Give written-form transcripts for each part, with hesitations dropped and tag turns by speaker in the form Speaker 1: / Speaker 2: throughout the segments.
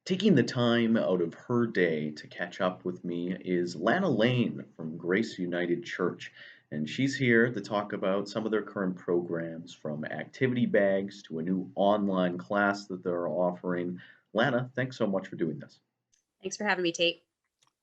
Speaker 1: Taking the time out of her day to catch up with me is Lana Lane from Grace United Church, and she's here to talk about some of their current programs from activity bags to a new online class that they're offering. Lana, thanks so much for doing this.
Speaker 2: Thanks for having me, Tate.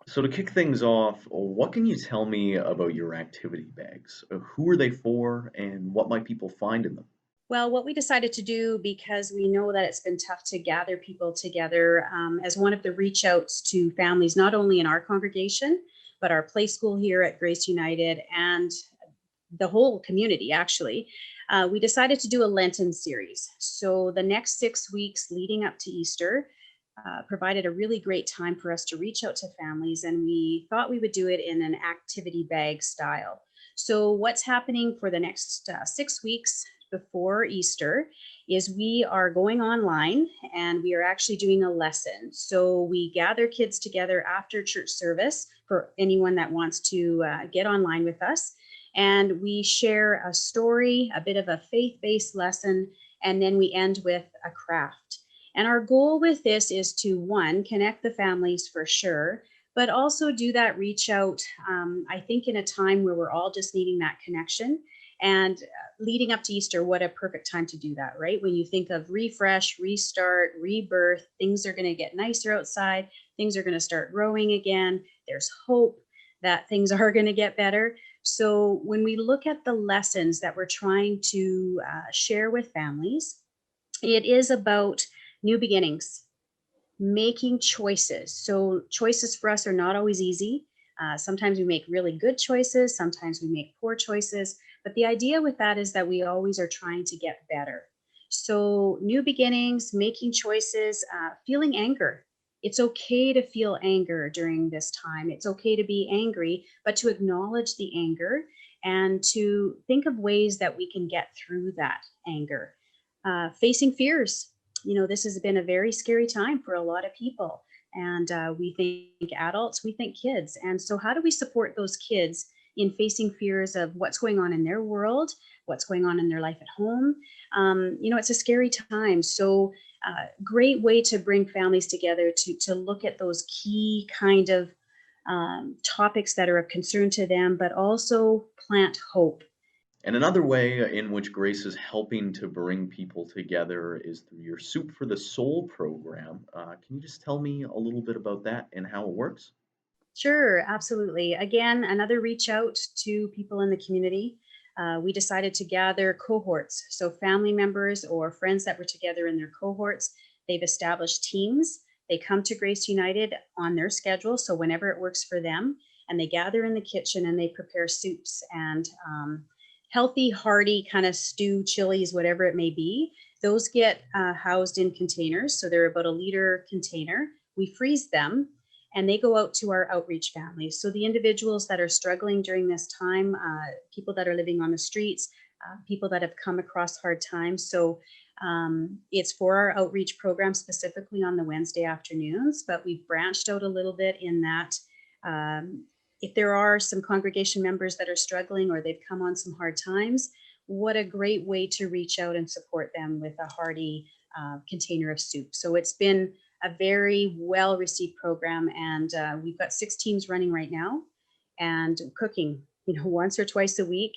Speaker 1: So, to kick things off, what can you tell me about your activity bags? Who are they for, and what might people find in them?
Speaker 2: Well, what we decided to do, because we know that it's been tough to gather people together, as one of the reach outs to families, not only in our congregation, but our play school here at Grace United and the whole community, actually, we decided to do a Lenten series. So the next 6 weeks leading up to Easter provided a really great time for us to reach out to families, and we thought we would do it in an activity bag style. So, what's happening for the next 6 weeks before Easter is we are going online and we are actually doing a lesson. So, we gather kids together after church service for anyone that wants to get online with us. And we share a story, a bit of a faith based lesson, and then we end with a craft. And our goal with this is to, one, connect the families for sure, but also do that reach out, I think, in a time where we're all just needing that connection. And leading up to Easter, what a perfect time to do that, right? When you think of refresh, restart, rebirth, things are going to get nicer outside, things are going to start growing again. There's hope that things are going to get better. So when we look at the lessons that we're trying to share with families, it is about new beginnings, making choices. So, choices for us are not always easy. Sometimes we make really good choices, sometimes we make poor choices. But the idea with that is that we always are trying to get better. So, new beginnings, making choices, feeling anger. It's okay to feel anger during this time. It's okay to be angry, but to acknowledge the anger and to think of ways that we can get through that anger. Facing fears. This has been a very scary time for a lot of people. And we think adults, we think kids. And so, how do we support those kids in facing fears of what's going on in their world, what's going on in their life at home? It's a scary time. So, great way to bring families together to look at those key kind of topics that are of concern to them, but also plant hope.
Speaker 1: And another way in which Grace is helping to bring people together is through your Soup for the Soul program. Can you just tell me a little bit about that and how it works?
Speaker 2: Sure, absolutely. Again, another reach out to people in the community. We decided to gather cohorts. So, family members or friends that were together in their cohorts, they've established teams. They come to Grace United on their schedule. So, whenever it works for them, and they gather in the kitchen and they prepare soups and healthy, hearty kind of stew, chilies, whatever it may be. Those get housed in containers. So, they're about a liter container. We freeze them and they go out to our outreach families. So the individuals that are struggling during this time, people that are living on the streets, people that have come across hard times. So it's for our outreach program specifically on the Wednesday afternoons, but we've branched out a little bit in that if there are some congregation members that are struggling or they've come on some hard times, what a great way to reach out and support them with a hearty container of soup. So it's been a very well received program, and we've got 6 teams running right now and cooking, once or twice a week.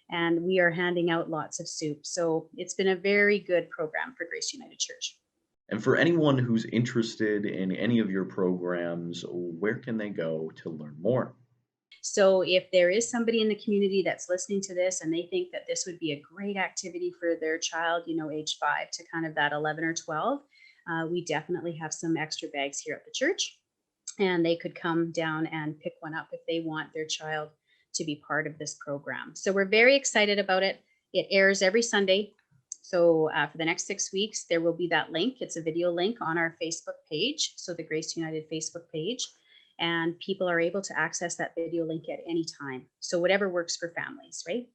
Speaker 2: And we are handing out lots of soup. So it's been a very good program for Grace United Church.
Speaker 1: And for anyone who's interested in any of your programs, where can they go to learn more?
Speaker 2: So if there is somebody in the community that's listening to this and they think that this would be a great activity for their child, age 5 to kind of that 11 or 12, we definitely have some extra bags here at the church, and they could come down and pick one up if they want their child to be part of this program. So we're very excited about it. It airs every Sunday. So for the next 6 weeks, there will be that link. It's a video link on our Facebook page. So the Grace United Facebook page. And people are able to access that video link at any time. So whatever works for families, right?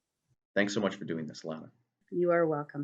Speaker 1: Thanks so much for doing this, Lana.
Speaker 2: You are welcome.